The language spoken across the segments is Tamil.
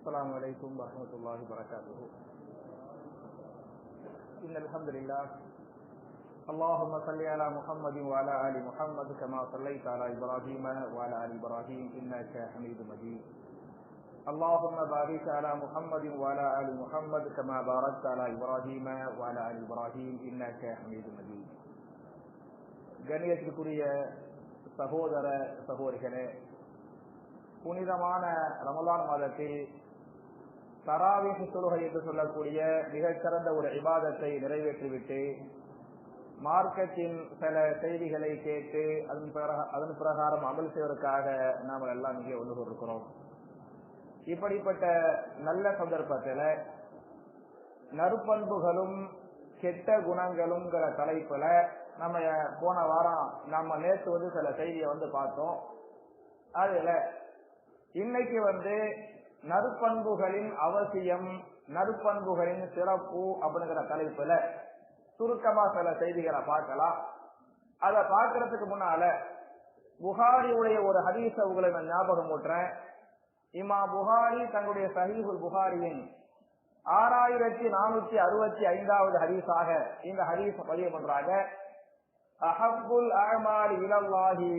السلام عليكم ورحمة الله وبركاته. إن الحمد لله اللهم صل على محمد وعلى آل محمد كما صليت على إبراهيم وعلى آل إبراهيم إنك حميد مجيد. اللهم بارك على محمد وعلى آل محمد كما باركت على إبراهيم وعلى آل إبراهيم إنك حميد مجيد. கண்ணியத்திற்குரிய சகோதர சகோதரிகளே, புனிதமான ரமலான் மாதத்தில் தராவீஹ் தொழுகை என்று சொல்லக்கூடிய மிகச்சிறந்த ஒரு இபாதத்தை நிறைவேற்றிவிட்டு மார்க்கத்தின் சில செய்திகளை கேட்டு அதன் பிரகாரம் அமல் செய்வதற்காக நாம் எல்லாம் இங்கே ஒன்று கொண்டிருக்கிறோம். இப்படிப்பட்ட நல்ல சந்தர்ப்பத்தில் நற்பண்புகளும் கெட்ட குணங்களும் தலைப்புல நம்ம போன வாரம் நம்ம நேற்று சில செய்தியை பார்த்தோம். அதுல இன்னைக்கு நற்பண்புகளின் அவசியம், நற்பண்புகளின் சிறப்பு அப்படிங்கிற தலைப்புல சுருக்கமா சில செய்திகளை பார்க்கலாம். அதை பார்க்கறதுக்கு முன்னால புகாரியுடைய ஒரு ஹதீஸை உங்களை நான் ஞாபகம் ஊட்டுறேன். இமாம் புகாரி தன்னுடைய சஹீஹுல் புகாரியின் 6465வது ஹதீஸாக இந்த ஹதீஸ் பதிவு பண்றாங்க. அஹப்புல் அஅமாலி இலல்லாஹி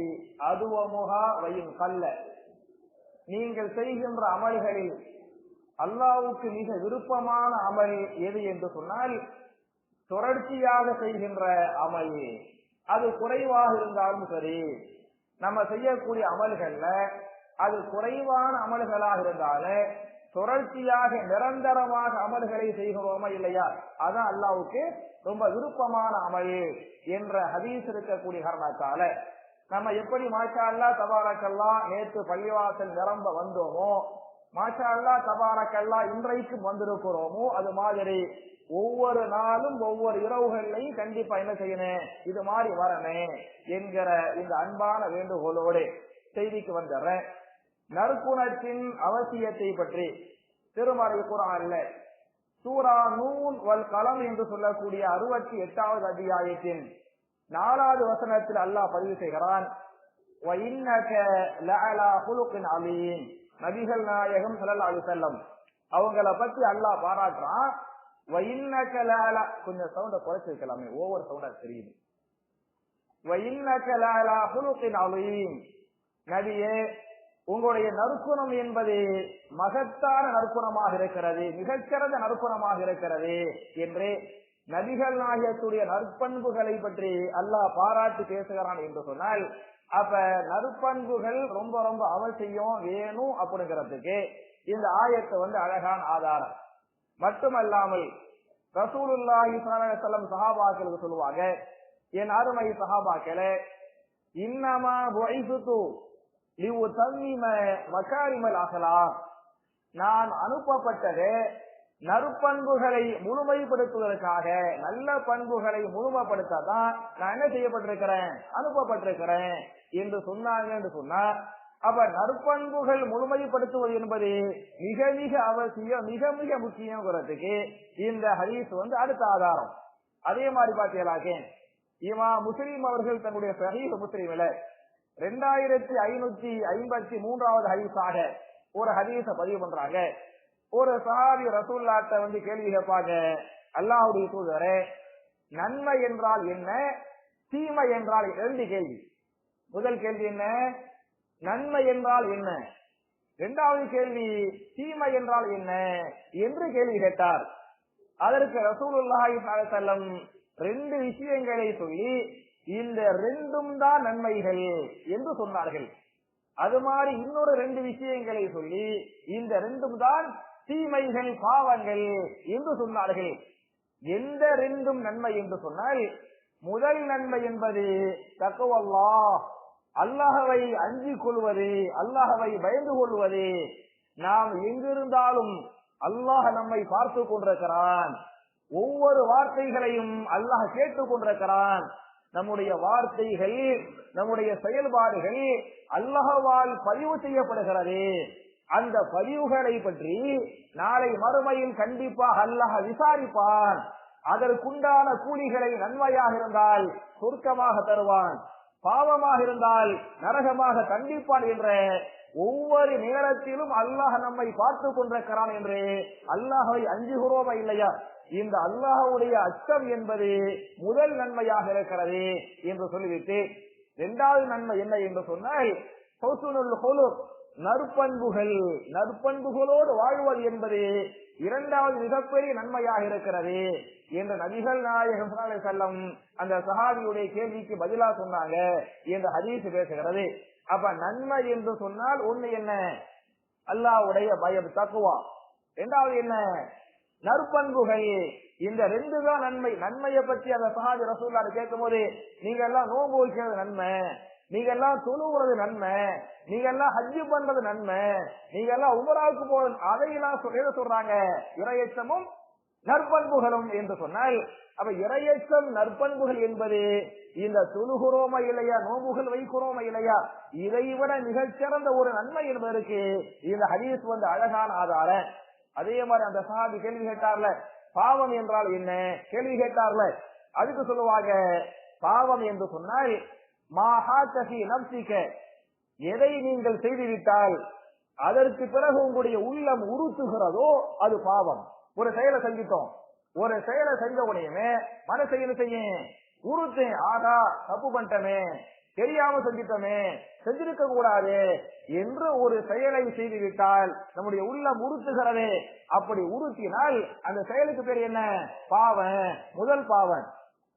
அதுவமுஹா வயின் கல்ல. நீங்கள் செய்கின்ற அமல்களில் அல்லாஹ்வுக்கு மிக விருப்பமான அமல் எது என்று சொன்னால் தொடர்ச்சியாக செய்கின்ற அமல். அது குறைவாக இருந்தாலும் சரி, நம்ம செய்யக்கூடிய அமல்கள்ல அது குறைவான அமல்களாக இருந்தாலும் தொடர்ச்சியாக நிரந்தரமாக அமல்களை செய்கிறோமா இல்லையா, அதான் அல்லாஹ்வுக்கு ரொம்ப விருப்பமான அமல் என்ற ஹதீஸ் இருக்கக்கூடிய காரணத்தால நம்ம எப்படி மாஷா அல்லாஹ் தபாரக்கல்லாஹ் நேற்று பள்ளிவாசல் நிரம்ப வந்தோமோ, மாஷா அல்லாஹ் தபாரக்கல்லாஹ் இன்றைக்கும் வந்திருக்கிறோமோ, அது மாதிரி ஒவ்வொரு நாளும் ஒவ்வொரு இரவுகளையும் கண்டிப்பா என்ன செய்யணும், இது மாதிரி வரணும் என்கிற இந்த அன்பான வேண்டுகோளோடு செய்திக்கு வந்துடுறேன். நற்குணத்தின் அவசியத்தை பற்றி திருமறை குர்ஆன்ல சூரா நூன் வல் கலம் என்று சொல்லக்கூடிய 68வது அத்தியாயத்தின் 4வது வசனத்தில் அல்லாஹ் பதிவு செய்கிறான். வ இன்னக லஅலா குலுகின் அலீம். நபிகள் நாயகம் ஸல்லல்லாஹு அலைஹி வஸல்லம் அவங்கள பத்தி அல்லாஹ் பாராட்டுறான். வ இன்னக லஅலா, கொஞ்சம் சவுண்ட குறைச்சு வைக்கலாமே, ஓவர் சவுண்டா தெரியுது. வ இன்னக லஅலா குலுகின் அலீம். நபியே, உங்களுடைய நற்குணம் என்பது மகத்தான நற்குணமாக இருக்கிறது, மிகச்சிறந்த நற்குணமாக இருக்கிறது என்று நபிகள் நாயகத்துடைய நற்பண்புகளை பற்றி அல்லாஹ் பாராட்டி பேசுகிறான் என்று சொன்னால், அப்ப நற்பண்புகள் ரொம்ப ரொம்ப அவசியம் வேணும் அப்படிங்கிறதுக்கு இந்த ஆயத்தை அழகான ஆதாரம். மட்டுமல்லாமல் ரசூலுல்லாஹி ஸல்லல்லாஹு அலைஹி வஸல்லம் சஹாபாக்களுக்கு சொல்லுவாங்க, என் அருமை சஹாபாக்களே, இன்னமா புஇஸுது லியுதம்மிம மகாரிமல் அஹ்லாக். நான் அனுப்பப்பட்டது நற்பண்புகளை முழுமைப்படுத்துவதற்காக, நல்ல பண்புகளை முழுமைப்படுத்ததான் நான் என்ன செய்யப்பட்டிருக்கிறேன், அனுப்பப்பட்டிருக்கிறேன் என்று சொன்னாங்க என்று சொன்னார். அப்ப நற்பண்புகள் முழுமைப்படுத்துவது என்பது மிக மிக அவசியம், மிக மிக முக்கியங்கிறதுக்கு இந்த ஹதீஸ் அடுத்த ஆதாரம். அதே மாதிரி பார்த்தீங்களாக்க இமாம் முஸ்லிம் அவர்கள் தன்னுடைய சஹீஹ் முஸ்லிம்ல 2553வது ஹதீஸாக ஒரு ஹதீஸ பதிவு பண்றாங்க. ஒரு சஹாபி ரசூலுல்லாஹ்ட்ட கேள்வி கேட்பாங்க, அல்லாஹ்வுடைய தூதரே, நன்மை என்றால் என்ன, தீமை என்றால் என்ன? 2 கேள்வி. முதல் கேள்வி என்ன, நன்மை என்றால் என்ன, 2வது கேள்வி தீமை என்றால் என்ன என்று கேள்வி கேட்டார். அதற்கு ரசூலுல்லாஹி ஸல்லல்லாஹு அலைஹி வஸல்லம் 2 விஷயங்களை சொல்லி இந்த 2ம் தான் நன்மைகள் என்று சொன்னார்கள். அது மாதிரி இன்னொரு 2 விஷயங்களை சொல்லி இந்த 2ம் தான் தீமைகள், பாவங்கள் என்று சொன்னார்கள். எந்த 2ம் நன்மை என்று சொன்னால், முதல் நன்மை என்பது தக்வல்லாஹ், அல்லாஹ்வை அஞ்சிக் கொள்வது, அல்லாஹ்வை பயந்து கொள்வது. நாம் எங்கிருந்தாலும் அல்லாஹ் நம்மை பார்த்து கொண்டிருக்கிறான், ஒவ்வொரு வார்த்தைகளையும் அல்லாஹ் கேட்டுக் கொண்டிருக்கிறான். நம்முடைய வார்த்தைகள், நம்முடைய செயல்பாடுகள் அல்லாஹ்வால் பதிவு செய்யப்படுகிறது. அந்த பதிவுகளை பற்றி நாளை மறுமையில் கண்டிப்பாக அல்லாஹ் விசாரிப்பான். அதற்குண்டான கூலிகளை நன்மையாக இருந்தால் சொர்க்கமாக தருவான், பாவமாக இருந்தால் நரகமாக தண்டிப்பான் என்ற ஒவ்வொரு நேரத்திலும் அல்லாஹ் நம்மை பார்த்து கொண்டிருக்கிறான் என்று அல்லாஹை அஞ்சுகிறோமா இல்லையா? இந்த அல்லாஹ்வுடைய அச்சம் என்பது முதல் நன்மையாக இருக்கிறது என்று சொல்லிவிட்டு, இரண்டாவது நன்மை என்ன என்று சொன்னால் ஹுஸ்னுல் குலுக், நற்பண்புகள், நற்பண்புகளோடு வாழ்வது என்பது இரண்டாவது மிகப்பெரிய நன்மையாக இருக்கிறது என்று நபிகள் நாயகம் ஸல்லல்லாஹு அலைஹி வஸல்லம் அந்த சஹாபியுடைய கேள்விக்கு பதிலா சொன்னாங்க என்று ஹதீஸ் பேசுகிறது. அப்ப நன்மை என்று சொன்னால் ஒண்ணு என்ன? அல்லாஹ்வுடைய பயம், தக்வா. இரண்டாவது என்ன? நற்பண்புகள். இந்த ரெண்டு தான் நன்மை. நன்மையை பற்றி அந்த சஹாபி ரசூலுல்லாஹ் கேட்கும் போது, நீங்க எல்லாம் நோன்பு வைக்கிறது நன்மை, நீங்க எல்லாம் தொழுகிறது நன்மை, நீங்க எல்லாம் ஹஜ்ஜு பண்றது நன்மை, நீங்க எல்லாம் உம்ராவுக்கு போறது, அதையெல்லாம் சொல்றாங்க இறையச்சமும் நற்பண்புகளும் என்று சொன்னால், அப்ப இறையச்சம் நற்பண்புகள் என்பது இந்த தொழுகிறோமா இல்லையா, நோம்புகள் வைக்கிறோமா இல்லையா, இதைவிட மிகச்சிறந்த ஒரு நன்மை என்பதற்கு இந்த ஹதீஸ் அழகான ஆதாரம். அதே மாதிரி அந்த சஹாபி கேள்வி கேட்டார்ல, பாவம் என்றால் என்ன கேள்வி கேட்டார்ல, அதுக்கு சொல்லுவாங்க, பாவம் என்று சொன்னால் எதை நீங்கள் செய்துவிட்டால் அதற்கு பிறகு உங்களுடைய உள்ளம் உறுத்துகிறதோ அது பாவம். ஒரு செயலை செஞ்சிட்டோம், ஒரு செயலை செஞ்ச உடனே மனசை என்ன செய்யும், உறுத்தேன், ஆகா தப்பு பண்ணிட்டமே, தெரியாம செஞ்சிட்டோமே, செஞ்சிருக்க கூடாது என்று ஒரு செயலை செய்துவிட்டால் நம்முடைய உள்ளம் உறுத்துகிறதே. அப்படி உறுத்தினால் அந்த செயலுக்கு பேர் என்ன? பாவம். முதல் பாவம்.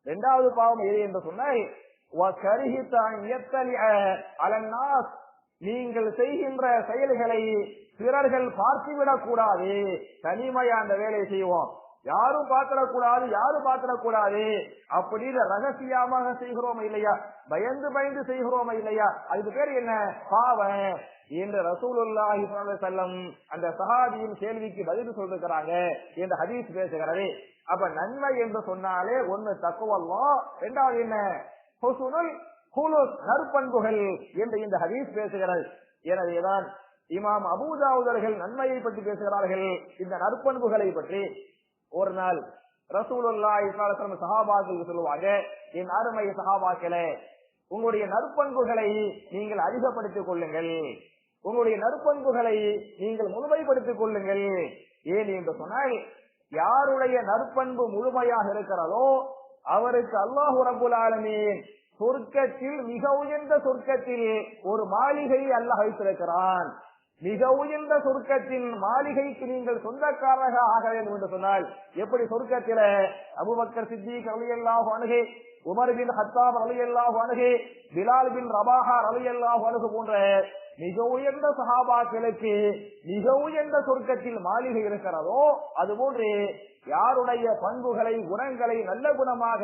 இரண்டாவது பாவம் எது என்று சொன்னால், நீங்கள் செய்கின்ற செயல்களை பிறர்கள் பார்த்துவிடக் கூடாது, தனிமையா அந்த வேலையை செய்வோம், யாரும் பார்த்திடக்கூடாது, யாரும் பார்த்திடக்கூடாது அப்படின்னு ரகசியமாக செய்கிறோமா இல்லையா, பயந்து பயந்து செய்கிறோமா இல்லையா, அதுக்கு பேர் என்ன? பாவம் என்று ரசூலுல்லாஹி ஸல்லல்லாஹு அலைஹி வஸல்லம் அந்த சஹாபியின் கேள்விக்கு பதில் சொல்லிருக்கிறாங்க என்று ஹதீஸ் பேசுகிறது. அப்ப நன்மை என்று சொன்னாலே ஒன்னு தக்வல்லாஹ், இரண்டாவது என்ன? ஹுஸ்னுல் குலுக், நற்பண்புகள் என்று இந்த ஹதீஸ் பேசுகிறது. எனவேதான் இமாம் அபூ தாவூத் அவர்கள் நன்மையை பற்றி பேசுகிறார்கள், இந்த நற்பண்புகளை பற்றி. ஒரு நாள் ரசூலுல்லாஹி ஸல்லல்லாஹு அலைஹி வஸல்லம் சஹாபாக்களுக்கு சொல்லுவாங்க, என் அருமை சஹாபாக்களே, உங்களுடைய நற்பண்புகளை நீங்கள் அதிகப்படுத்திக் கொள்ளுங்கள், உங்களுடைய நற்பண்புகளை நீங்கள் முழுமைப்படுத்திக் கொள்ளுங்கள். ஏன் என்று சொன்னால், யாருடைய நற்பண்பு முழுமையாக இருக்கிறதோ அவருக்கு அல்லாஹ் ரப்பல் ஆலமீன் சொர்க்கத்தில், மிக உயர்ந்த சொர்க்கத்தில் ஒரு மாளிகை அல்லாஹ் வைத்திருக்கிறான். மிக உயர்ந்த சொர்க்கத்தின் மாளிகைக்கு நீங்கள் சொந்தக்காரராக ஆக வேண்டும் என்று சொன்னால், எப்படி சொர்க்கத்தில அபூபக்கர் சித்திக் ரலியல்லாஹு அன்ஹு, உமர் பின் கத்தாப் ரலியல்லாஹு அன்ஹு, பிலால் பின் ரபாஹா ரலியல்லாஹு அன்ஹு போன்ற மிக உயர்ந்த சஹாபாக்களுக்கு மிக உயர்ந்த சொர்க்கத்தில் மாளிகை இருக்கிறதோ, அதுபோன்று யாருடைய பண்புகளை, குணங்களை நல்ல குணமாக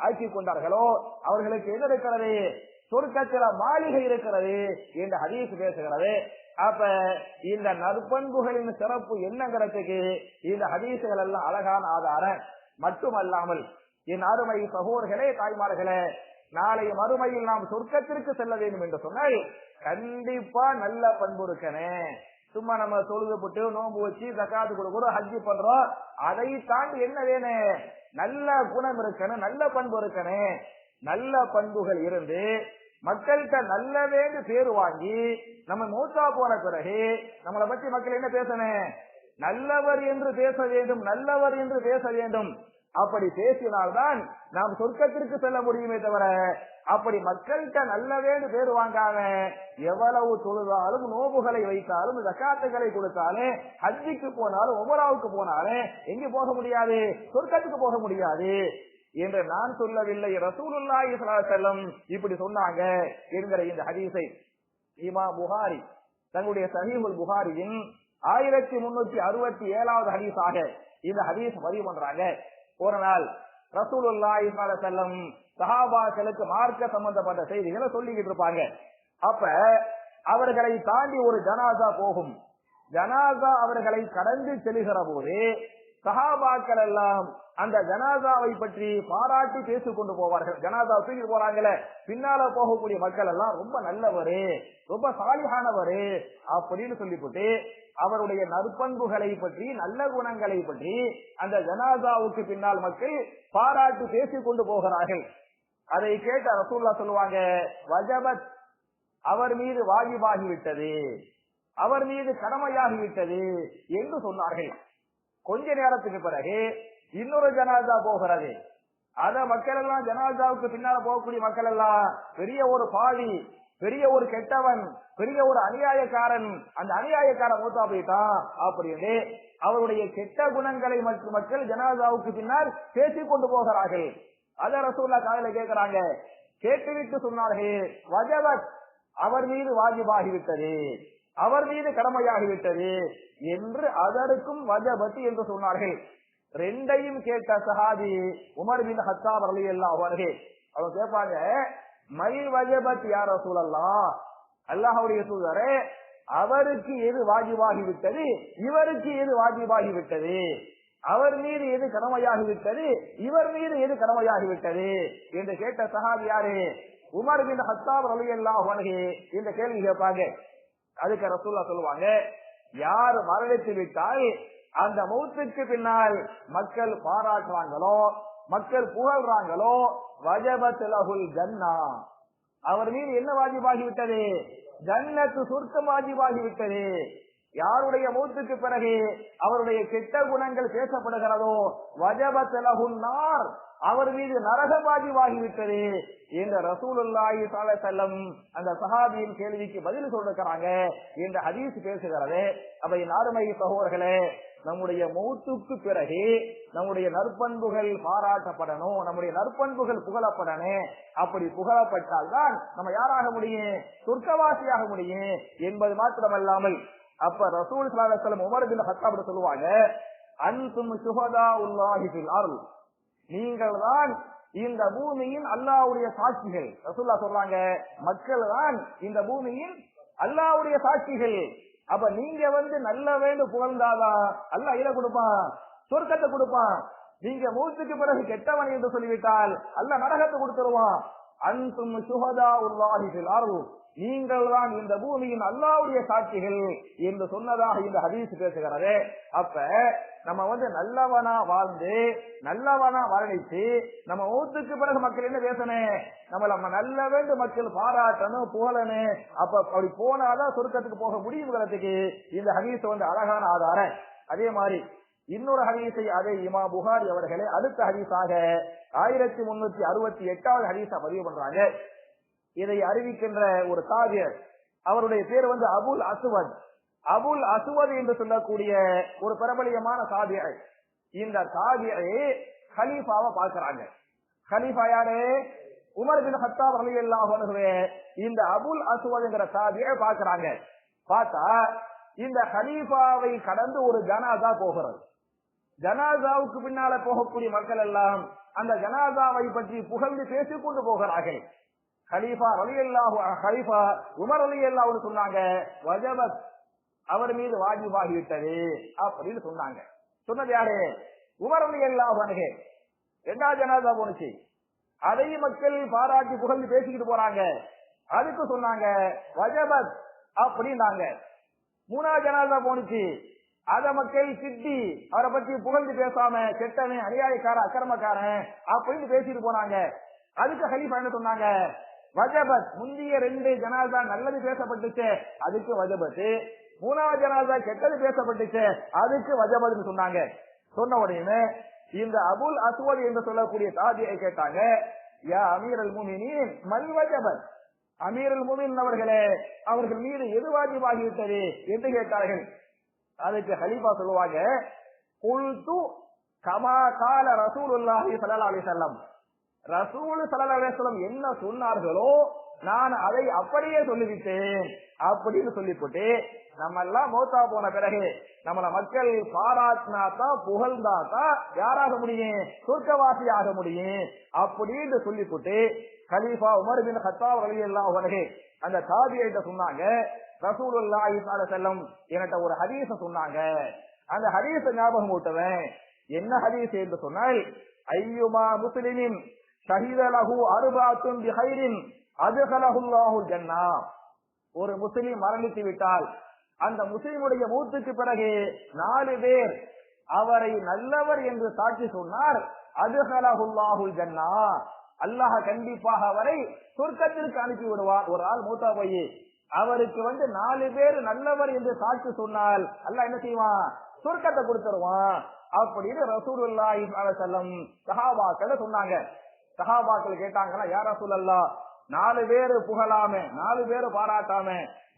ஆக்கி கொண்டார்களோ அவர்களுக்கு எது இருக்கிறது? சொர்க்கத்தில மாளிகை இருக்கிறது என்று ஹதீஸ் பேசுகிறது. அப்ப இந்த நற்பண்புகளின் சிறப்பு என்னங்கிறதுக்கு இந்த ஹதீசுகள் எல்லாம் அழகான ஆதாரம். மட்டுமல்லாமல் என் அருமை சகோதரர்களே, தாய்மார்களே, நாளைய மறுமையில் நாம் சொர்க்கத்திற்கு செல்ல வேண்டும் என்று சொன்னால் கண்டிப்பா நல்ல பண்பு இருக்கணும். சும்மா நம்ம தொழுது போட்டு நோன்பு வச்சு ஜகாத்து கொடுக்கிறோம், ஹஜ்ஜி பண்றோம், அதை தாண்டி என்ன வேணும்? நல்ல குணம் இருக்கணும், நல்ல பண்பு இருக்கணும். நல்ல பண்புகள் இருந்து மக்கள்கிட்ட நல்லவேன்னு பேரு வாங்கி நம்ம மூத்தா போன பிறகு நம்மளை பற்றி மக்கள் என்ன பேசணும்? நல்லவர் என்று பேச வேண்டும், நல்லவர் என்று பேச வேண்டும். அப்படி பேசினால்தான் நாம் சொர்க்கத்திற்கு செல்ல முடியுமே தவிர, அப்படி மக்கள்கிட்ட நல்லவேன்னு பேர் வாங்காம எவ்வளவு தொழுதாலும், நோபுகளை வைத்தாலும், ஜகாத்துகளை கொடுத்தாலும், ஹஜ்ஜிக்கு போனாலும், உம்ராவுக்கு போனாலும் எங்க போக முடியாது? சொர்க்கத்துக்கு போக முடியாது என்று நான் சொல்லவில்லை, ரசூலுல்லாஹி ஸல்லல்லாஹு அலைஹி வஸல்லம் இப்படி சொன்னாங்க என்கிற இந்த ஹதீஸை இமாம் புகாரி தன்னுடைய சஹீஹுல் புகாரியின் 1367வது ஹதீஸாக இந்த ஹதீஸ் பதிவு பண்றாங்க. ஒரு நாள் ரசூலுல்லாஹி ஸல்லல்லாஹு அலைஹி வஸல்லம் சஹாபாக்களுக்கு மார்க்க சம்பந்தப்பட்ட செய்திகளை சொல்லிக்கிட்டு இருப்பாங்க. அப்ப அவர்களை தாண்டி ஒரு ஜனாசா போகும். ஜனாசா அவர்களை கடந்து செல்கிற போது சஹாபாக்கள் எல்லாம் அந்த ஜனாசாவை பற்றி பாராட்டி பேசிக் கொண்டு போவார்கள். ஜனாசா தூக்கி போறாங்களே, பின்னால போகக்கூடிய மக்கள் எல்லாம் ரொம்ப நல்லவரு, ரொம்ப சாலிஹானவரு அப்படின்னு சொல்லிவிட்டு அவருடைய நற்பண்புகளை பற்றி, நல்ல குணங்களை பற்றி அந்த ஜனாசாவுக்கு பின்னால் மக்கள் பாராட்டி பேசிக் கொண்டு போகிறார்கள். அதை கேட்ட ரசூலுல்லாஹ் சொல்லுவாங்க, வஜபத், அவர் மீது வாஜிபாகிவிட்டது, அவர் மீது கடமையாகிவிட்டது என்று சொன்னார்கள். கொஞ்ச நேரத்துக்கு பிறகு இன்னொரு ஜனாதா போகிறது. அத மக்கள் எல்லாம் ஜனாதாவுக்கு பின்னால போகக்கூடிய மக்கள் எல்லாம் பெரிய ஒரு பாவி, பெரிய ஒரு கெட்டவன், பெரிய ஒரு அநியாயக்காரன், அந்த அநியாயக்காரன் மூத்தா போயிட்டான் அப்படின்னு அவருடைய கெட்ட குணங்களை மற்ற மக்கள் ஜனாதாவுக்கு பின்னால் பேசிக் கொண்டு போகிறார்கள். அத ரசூலுல்லாஹ் காலையில கேட்கிறாங்க. கேட்டுவிட்டு சொன்னார்கள், வஜபத், அவர் மீது வாஜிபாகிவிட்டது, அவர் மீது கடமையாகிவிட்டது என்று அதற்கும் வஜபத் என்று சொன்னார்கள். ரெண்டையும் கேட்ட சஹாபி உமர் பின் ஹத்தாப் ரலியல்லாஹு அன்ஹு அவங்க கேட்பாங்க, மல் வஜபத் யா ரசூலல்லாஹ், அல்லாஹ்வுடைய தூதரே, அவருக்கு எது வாஜிபாகிவிட்டது, இவருக்கு எது வாஜிபாகிவிட்டது, அவர் மீது எது கடமையாகிவிட்டது, இவர் மீது எது கடமையாகிவிட்டது என்று கேட்ட சஹாபி யாரு? உமர் பின் ஹத்தாப் ரலியல்லாஹு அன்ஹு இந்த கேள்வி கேட்பாங்க. அதுக்கு ரசூலுல்லாஹ் சொல்லுவாங்க, யார் மரணித்து விட்டால் அந்த மௌத்துக்கு பின்னால் மக்கள் பாராட்டுறாங்களோ, மக்கள் புகழ்றாங்களோ, வஜபத் லஹுல் ஜன்னா, அவர் மீது என்ன வாஜிபாகிவிட்டது? ஜன்னத்து, சொர்க்கம் வாஜிபாகிவிட்டது. யாருடைய மௌத்துக்கு பிறகு அவருடைய கெட்ட குணங்கள் பேசப்படுகிறதோ, வஜபத் லஹுன் நார், அவர் மீது நரகம் வாஜிபாகிவிட்டது என்ற ரசூலுல்லாஹி ஸல்லல்லாஹு அலைஹி வஸல்லம் அந்த சஹாபியின் கேள்விக்கு பதில் சொல்லிருக்கிறாங்க என்ற ஹதீஸ் பேசுகிறது. அப்ப என் அருமை சகோதரர்களே, நம்முடைய மௌத்துக்கு பிறகு நம்முடைய நற்பண்புகள் பாராட்டப்படணும், நம்முடைய நற்பண்புகள் புகழப்படணும். அப்படி புகழப்பட்டால் தான் நம்ம யாராக முடியும்? சொர்க்கவாசியாக முடியும் என்பது மாத்திரமல்லாமல், அப்ப ரசூல் ஸல்லல்லாஹு அலைஹி வஸல்லம் உமர் பின் ஹத்தாப் சொல்லுவாங்க, அன்தும் ஷுஹதாஉல்லாஹி ஃபில் அர்த், நீங்கள் தான் இந்த பூமியின் அல்லாஹ்வுடைய சாட்சிகள். ரசூலுல்லாஹ் சொல்றாங்க, மக்கள் தான் இந்த பூமியின் அல்லாஹ்வுடைய சாட்சிகள். அப்ப நீங்க நல்ல வேண்டும் புகழ்ந்தாதான் அல்லாஹ் இதை கொடுப்பான், சொர்க்கத்தை கொடுப்பான். நீங்க மௌத்துக்கு பிறகு கெட்டவன் என்று சொல்லிவிட்டால் அல்லாஹ் நரகத்தை கொடுத்துருவான். அன்தும் ஷுஹதாஉல்லாஹி ஃபில் அர்த், நீங்கள் தான் இந்த பூமியின் அல்லாஹ்வுடைய சாட்சிகள் என்று சொன்னதாக இந்த ஹதீஸ் பேசுகிறது. அப்ப நம்ம நல்லவனா வாழ்ந்து நல்லவனா வரணிச்சு நம்ம மௌத்துக்கு பிறகு மக்கள் என்ன பேசணும்? நம்ம நல்ல வேண்டும் மக்கள் பாராட்டணும், புகழணும். அப்ப அப்படி போனாதான் சொர்க்கத்துக்கு போக முடியுங்கிறதுக்கு இந்த ஹதீஸ் அழகான ஆதாரம். அதே மாதிரி இன்னொரு ஹதீஸை அதே இமாம் புகாரி அவர்களே அடுத்த ஹதீஸாக 1368வது ஹதீஸா பதிவு பண்றாங்க. இதை அறிவிக்கின்ற ஒரு தாபியர், அவருடைய பேர் அபுல் அஸ்வத். அபுல் அஸ்வத் என்று சொல்லக்கூடிய ஒரு பிரபலியமான தாபியர். இந்த தாபியரை ஹலீஃபாவை பார்க்கிறாங்க. ஹலீஃபா யாரு? உமர் பின் ஹத்தாப் ரலியல்லாஹு அன்ஹு. இந்த அபுல் அஸ்வத் என்கிற தாபியரை பார்க்கிறாங்க. பார்த்தா இந்த ஹலீஃபாவை கடந்து ஒரு ஜனாதா போகிறது. ஜனாதாவுக்கு பின்னால போகக்கூடிய மக்கள் எல்லாம் அந்த ஜனாதாவை பற்றி புகழ்ந்து பேசிக் கொண்டு போகிறார்கள். ஹலீஃபா ரலியல்லாஹு ஹலீஃபா உமர் ரலியல்லாஹு சொன்னாங்க, வஜபத், அவர் மீது வாஜிபாகிவிட்டது அப்படின்னு சொன்னாங்க. சொன்னது யாரு? உமர் ரலியல்லாஹு அன்ஹு. இரண்டாவது ஜனாதா போனுச்சு, அதையும் மக்கள் பாராட்டி புகழ்ந்து பேசிக்கிட்டு போறாங்க. அதுக்கு சொன்னாங்க வஜபத் அப்படின்னாங்க. மூணாவது ஜனாதா போனுச்சு, அத மக்கள் சித்தி அவரை பற்றி புகழ்ந்து பேசாம கெட்டவன், அநியாயக்காரன், அக்கிரமக்காரன் அப்படின்னு பேசிட்டு போனாங்க. அதுக்கு ஹலீஃபா என்ன சொன்னாங்க? வஜபத், முந்தைய 2 ஜனாதா நல்லது பேசப்பட்டுச்சு, அதுக்கு வஜபத். மூணாவது ஜனாதா கெட்டது பேசப்பட்டுச்சு, அதுக்கு வஜபத் சொன்னாங்க. சொன்ன உடனே இந்த அபுல் அஸ்வத் என்று சொல்லக்கூடிய தாபியை கேட்டாங்க, யா அமீரல் முஃமினீன் மல் வஜபத், அமீரல் முஃமினீன் அவர்களே, அவர்கள் மீது எது வாஜிபாகிவிட்டது என்று கேட்டார்கள். அதுக்கு ஹலீஃபா சொல்லுவாங்க, குல்து கமா கால ரசூலுல்லாஹி ஸல்லல்லாஹு அலைஹி வஸல்லம், ரசூல் ஸல்லல்லாஹு அலைஹி வஸல்லம் என்ன சொன்னார்களோ நான் அதை அப்படியே சொல்லிவிட்டேன் அப்படின்னு சொல்லிவிட்டு, நம்ம எல்லாம் மௌத்தா போன பிறகு நம்மள மக்கள் பாராட்டினாதான் புகழ்ந்தாதான் யாராக முடியும்? சொர்க்கவாசியாக முடியும் அப்படின்னு சொல்லிவிட்டு கலீஃபா உமர் பின் ஹத்தாப் ரலியல்லாஹு அன்ஹு அந்த தாபியிட்ட சொன்னாங்க, ரசூலுல்லாஹி ஸல்லல்லாஹு அலைஹி வஸல்லம் என்கிட்ட ஒரு ஹதீஸ சொன்னாங்க. அந்த ஹதீஸ ஞாபகம் ஊட்டுவேன். என்ன ஹதீஸ் என்று சொன்னால், ஐயுமா முஸ்லிமின் ஷஹீத லஹு அர்பஅத்துன் பிஹைரின் அத்கலஹுல்லாஹு ஜன்னா, ஒரு முஸ்லிம் மரணித்து விட்டால் அந்த முஸ்லிமுடைய மூத்துக்கு பிறகு 4 பேர் அவரை நல்லவர் என்று சாட்சி சொன்னார், அத்கலஹுல்லாஹு ஜன்னா, அல்லாஹ் கண்டிப்பாக அவரை சொர்க்கத்திற்கு அனுப்பி விடுவார். ஒரு ஆள் மூத்தா போய் அவருக்கு 4 பேர் நல்லவர் என்று சாட்சி சொன்னால் அல்லாஹ் என்ன செய்வான்? சொர்க்கத்தை கொடுத்துருவான் அப்படின்னு ரசூலுல்லாஹி ஸல்லல்லாஹு அலைஹி வஸல்லம் சஹாபாக்கள் சொன்னாங்க. சஹாபாக்கள் கேட்டாங்களா, யா ரசூலல்லாஹ் 4 பேரு புகழாம 4 பேரு பாராட்டாம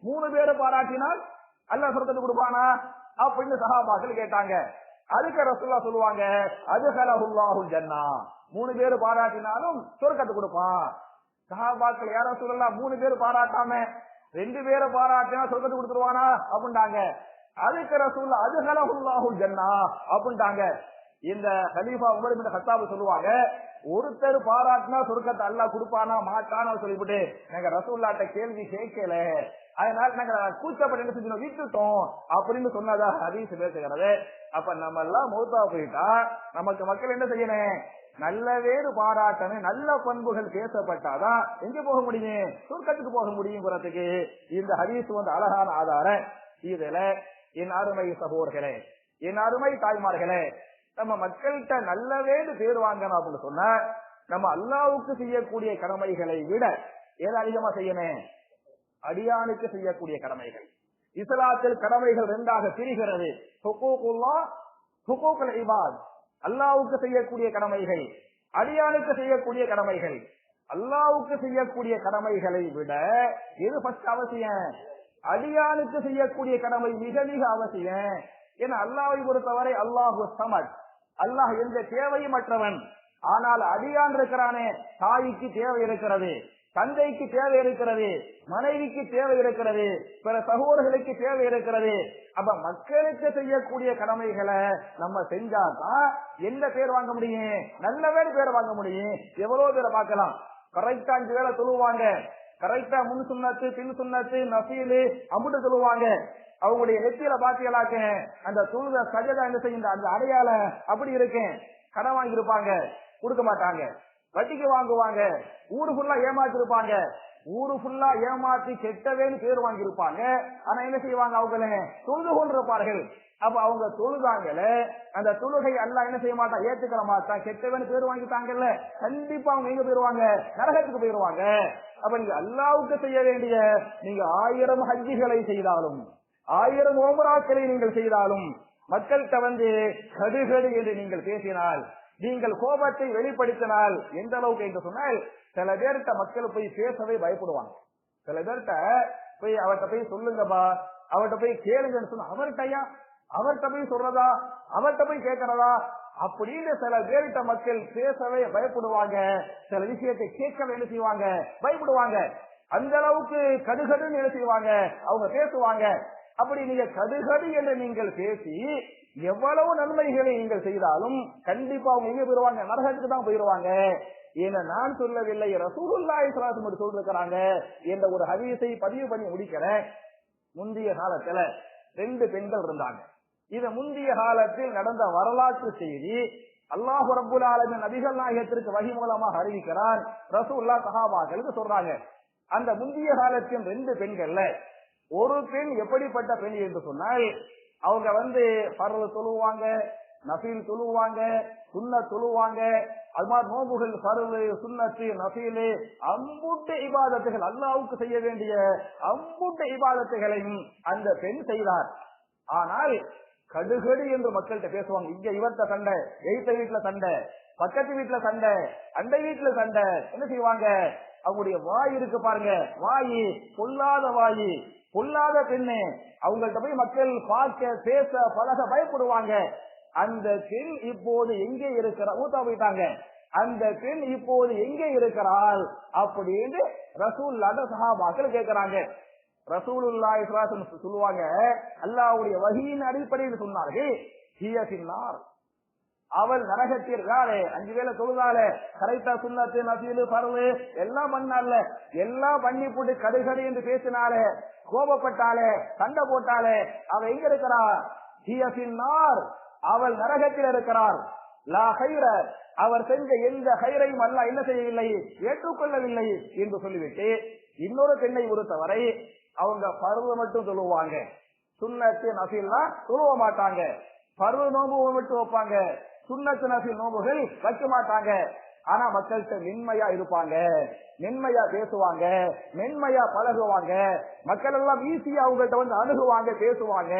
3 பேரு பாராட்டினால் அல்லாஹ் சொர்க்கத்தை கொடுப்பானா அப்படின்னு சஹாபாக்கள் கேட்டாங்க. அதுக்கு ரசூலுல்லாஹ் சொல்லுவாங்க, அதுகலஹுல்லாஹுல் ஜன்னா, 3 பேரு பாராட்டினாலும் சொர்க்கத்தை கொடுப்பான். சஹாபாக்கள், யா ரசூலல்லாஹ் 3 பேரு பாராட்டாம 2 பேரை பாராட்டினா சொர்க்கத்தை கொடுத்துருவானா அப்படின்ட்டாங்க. அதுக்கு ரசூலுல்லாஹ் அதுகலஹுல்லாஹுல் ஜன்னா அப்படின்ட்டாங்க. இந்த கலீஃபா உமர் இப்னு கத்தாப் சொல்லுவாங்க, ஒருத்தர் பாராட்டினா சொர்க்கத்தை அல்லாஹ் கொடுப்பானா மாட்டானா சொல்லிவிட்டு நாங்க ரசூலுல்லாஹ்ட்ட கேள்வி கேட்கல, அதனால நாங்க கூச்சப்பட்டு என்ன செஞ்சோம், விட்டுட்டோம் அப்படின்னு சொன்னதா ஹதீஸ் பேசுகிறது. அப்ப நம்ம எல்லாம் மௌத்தா போயிட்டா நமக்கு மக்கள் என்ன செய்யணும்? நல்ல வேறு பாராட்டணும், நல்ல பண்புகள் பேசப்பட்டாதான் எங்க போக முடியும்? சொர்க்கத்துக்கு போக முடியுங்கிறதுக்கு இந்த ஹதீஸ் அழகான ஆதாரம். இதுல என் அருமை சகோதரர்களே, என் அருமை தாய்மார்களே, நம்ம மக்கள்கிட்ட நல்லவேன்னு பேர் வாங்கணும் அப்படின்னு சொன்னா நம்ம அல்லாஹ்வுக்கு செய்யக்கூடிய கடமைகளை விட ஏதோ அதிகமா செய்யணும்? அடியானுக்கு செய்யக்கூடிய கடமைகள். இஸ்லாத்தில் கடமைகள் 2ஆக பிரிகிறது. ஹுகூகுல்லாஹ், ஹுகூகுல் இபாத். அல்லாஹ்வுக்கு செய்யக்கூடிய கடமைகள், அடியானுக்கு செய்யக்கூடிய கடமைகள். அல்லாஹ்வுக்கு செய்யக்கூடிய கடமைகளை விட எது ஃபர்ஸ்ட் அவசியம்? அடியானுக்கு செய்யக்கூடிய கடமை மிக மிக அவசியம். ஏன்னா அல்லாஹ்வை பொறுத்தவரை அல்லாஹு ஸமத், அல்லாஹ் எந்த தேவையும் அற்றவன். ஆனால் அடியான் இருக்கிறானே, தாய்க்கு தேவை இருக்கிறது, தந்தைக்கு தேவை இருக்கிறது, மனைவிக்கு தேவை இருக்கிறது, பிற சகோதரர்களுக்கு தேவை இருக்கிறது. அப்ப மக்களுக்கு செய்யக்கூடிய கடமைகளை நம்ம செஞ்சாதான் எந்த பேர் வாங்க முடியும்? நல்ல பேர் வாங்க முடியும். எவ்வளவு பேரை பார்க்கலாம், கரெக்டா 5 வேளை தொழுவாங்க, கரெக்டா முன் சுன்னத்து பின் சுன்னத்து நஃபீலு அம்புட்டு சொல்லுவாங்க. அவங்களுடைய நெத்தியில பாத்தியலாக்க அந்த தொழுத சஜதா என்ன செய்ய அந்த அடையாளம் அப்படி இருக்கேன். கடன் வாங்கி இருப்பாங்க, கொடுக்க மாட்டாங்க, வட்டிக்கு வாங்குவாங்க, ஊரு ஃபுல்லா ஏமாத்திருப்பாங்க, ஊரு ஃபுல்லா ஏமாத்தி கெட்டவேன்னு பேர் வாங்கி இருப்பாங்க. ஆனா என்ன செய்வாங்க? அவங்களே தொழுது கொண்டிருப்பார்கள். அப்ப அவங்க தொழுதாங்கல்ல, அந்த தொழுகை அல்லாஹ் என்ன செய்ய மாட்டான்? ஏத்துக்கிற மாட்டான். கெட்டவன் பேர் வாங்கிட்டாங்கல்ல, கண்டிப்பா அவங்க எங்க போயிருவாங்க? நரகத்துக்கு போயிருவாங்க. அப்ப நீங்க அல்லாஹ்வுக்கு செய்ய வேண்டிய நீங்க 1000 ஹஜ்ஜிகளை செய்தாலும் 1000 உம்ராக்களை நீங்கள் செய்தாலும் மக்கள்கிட்ட கடுகடு என்று நீங்கள் பேசினால், நீங்கள் கோபத்தை வெளிப்படுத்தினால் எந்த அளவுக்கு என்று சொன்னால், சில பேர்கிட்ட மக்கள் போய் பேசவே பயப்படுவாங்க. சில பேர்கிட்ட போய் அவர்கிட்ட போய் சொல்லுங்கப்பா, அவர்கிட்ட போய் கேளுங்கன்னு சொன்ன அவர்கிட்ட போய் சொல்றதா, அவர்கிட்ட போய் கேட்கறதா அப்படின்னு சில பேர்கிட்ட மக்கள் பேசவே பயப்படுவாங்க. சில விஷயத்தை கேட்கவே என்ன செய்வாங்க? பயப்படுவாங்க. அந்த அளவுக்கு கடுகடுன்னு என்ன செய்வாங்க? அவங்க பேசுவாங்க. அப்படி நீங்க கடுகடு என்று நீங்கள் பேசி எவ்வளவு நன்மைகளை நீங்கள் செய்தாலும் கண்டிப்பா அவங்க எங்க போயிருவாங்க? நரகத்துக்கு தான் போயிருவாங்க. ஏன்னா நான் சொல்லவில்லை, ரசூலுல்லாஹி ஸல்லல்லாஹு அலைஹி வஸல்லம் சொல்லிருக்கிறாங்க என்ற ஒரு ஹதீஸை பதிவு பண்ணி முடிக்கிறேன். முந்தைய காலத்துல 2 பெண்கள் இருந்தாங்க. இது முந்தைய காலத்தில் நடந்த வரலாற்று செய்தி. அல்லாஹ் ரப்பல் ஆலமீன் நபிகள் நாயகத்திற்கு வஹி மூலமாக அறிவிக்கிறான். ரசூலுல்லாஹ் சஹாபாக்களுக்கு சொல்றாங்க. அந்த முந்தைய காலத்தின் 2 பெண்கள்ல ஒரு பெண் எப்படிப்பட்ட பெண் என்று சொன்னால், அவங்க பர்து தொழுவாங்க, நஃபீல் தொழுவாங்க, சுன்னத் தொழுவாங்க, அது மாதிரி நோம்புகள் பர்து சுன்னத்து நஃபீல் அம்புட்டு இபாதத்துகள் அல்லாஹ்வுக்கு செய்ய வேண்டிய அம்புட்டு இபாதத்துகளையும் அந்த பெண் செய்தார். ஆனால் கடுகடு என்று மக்கள்கிட்ட பேசுவாங்க. இங்க இவர்கிட்ட சண்டை, எய்த்த வீட்டுல சண்டை, பக்கத்து வீட்டுல சண்டை, அண்டை வீட்டுல சண்டை. என்ன செய்வாங்க? அவங்களுடைய வாய் இருக்கு பாருங்க, வாய் பொல்லாத வாய், பொல்லாத பெண்ணு. அவங்கள்ட்ட போய் மக்கள் பார்க்க பேச பழக பயப்படுவாங்க. அந்த பெண் இப்போது எங்கே இருக்கிறார்? ஊத்தா போயிட்டாங்க. அந்த பெண் இப்போது எங்கே இருக்கிறாள் அப்படின்னு ரசூலுல்லாஹ் சஹாபாக்கள் கேட்கிறாங்க. ரசூலுல்லாஹி ஸல்லல்லாஹு அலைஹி வஸல்லம் சொல்லுவாங்க, அல்லாஹ்வுடைய வஹீயின் அடிப்படையில் சொன்னார்கள், ஹிய ஃபின்னார், அவள் நரகத்தில். 5 வேளை தொழுதாலே, கரெக்டா சுன்னத்து நஃபீல் ஃபர்து எல்லாம் பண்ணால, எல்லாம் பண்ணி போட்டு கடுகடு என்று பேசினாலே, கோபப்பட்டாலே, சண்டை போட்டாலே, அவ எங்க இருக்கிறா? ஹிய ஃபின்னார், அவள் நரகத்தில் இருக்கிறார். லா கைர, அவர் செஞ்ச எந்த கைரையும் அல்லாஹ் என்ன செய்யவில்லை? ஏற்றுக்கொள்ளவில்லை என்று சொல்லிவிட்டு இன்னொரு பெண்ணை பொறுத்தவரை அவங்க பருவ மட்டும் தொழுவாங்க, சுன்னத்து நஃபீல்லாம் தொழுவ மாட்டாங்க. பருவ நோம்பு மட்டும் வைப்பாங்க, சுன்னத்து நஃபீல் நோம்புகள் வைக்க மாட்டாங்க. ஆனா மக்கள்கிட்ட மென்மையா இருப்பாங்க, மென்மையா பேசுவாங்க, மென்மையா பழகுவாங்க, மக்கள் எல்லாம் ஈஸியா அவங்கள்ட்ட வந்து அணுகுவாங்க, பேசுவாங்க.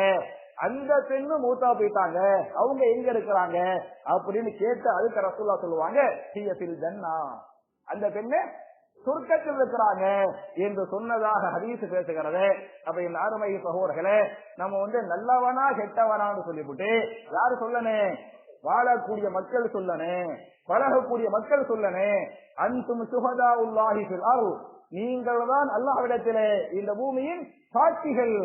அந்த பெண்ணு மூத்தா போயிட்டாங்க, அவங்க எங்க இருக்கிறாங்க அப்படின்னு கேட்டு அதுக்கு ரசூலுல்லாஹ் சொல்லுவாங்க, ஹியத்தில் ஜன்னா, அந்த பெண்ணு சொர்க்கத்தில் இருக்கிறாங்க என்று சொன்னதாக ஹதீஸ் பேசுகிறது. அப்ப இந்த அருமை சகோதரர்களே, நம்ம வந்து நல்லவனா கெட்டவனான்னு சொல்லிவிட்டு யாரு சொல்லணும்? வாழக்கூடிய மக்கள் சொல்லணும், பழகக்கூடிய மக்கள் சொல்லணும். அன்தும் சுஹதாஉல்லாஹி ஃபில் அர்த், நீங்கள் தான் அல்லாஹ்விடத்திலே இந்த பூமியின் சாட்சிகள்.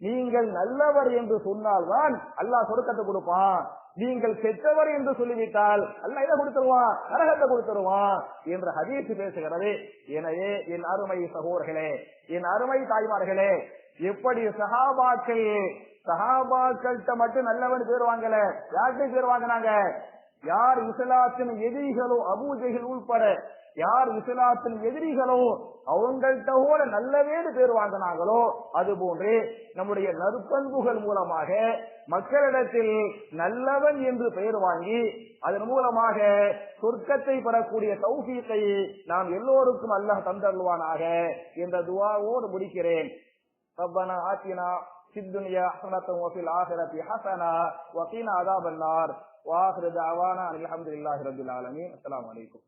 நீங்கள் நல்லவர் என்று சொன்னால்தான் அல்லாஹ் சொர்க்கத்தை கொடுப்பான். நீங்கள் கெட்டவர் என்று சொல்லிவிட்டால் அல்லாஹ் இதை கொடுத்துருவான், நரகத்தை கொடுத்துருவான் என்று ஹதீஸ் பேசுகிறது. எனவே என் அருமை சகோதரர்களே, என் அருமை தாய்மார்களே, எப்படி சஹாபாக்கள்கிட்ட மட்டும் நல்லவன் பேர் வாங்கல, யார்கிட்ட பேர் வாங்கினாங்க? யார் இஸ்லாத்தின் எதிரிகளோ, அபூஜஹல் உள்பட யார் இஸ்லாத்தின் எதிரிகளோ அவங்கள்ட்ட கூட நல்லவேறு பேர் வாங்கினாங்களோ, அது போன்று நம்முடைய நற்பண்புகள் மூலமாக மக்களிடத்தில் நல்லவன் என்று பெயர் வாங்கி அதன் மூலமாக சொர்க்கத்தை பெறக்கூடிய தௌஃபீக்கை நாம் எல்லோருக்கும் அல்லாஹ் தந்தருள்வானாக என்ற துஆவோடு முடிக்கிறேன். ரப்பனா ஆத்தினா ஃபித் துன்யா ஹஸனத்தன் வ ஃபில் ஆখিরাতি ஹஸனா வ கீனா அஸாபன் நார். வ ஆகிரு தஅவானா அல்ஹம்துலில்லாஹி ரப்பில் ஆலமீன். அஸ்ஸலாமு அலைக்கும்.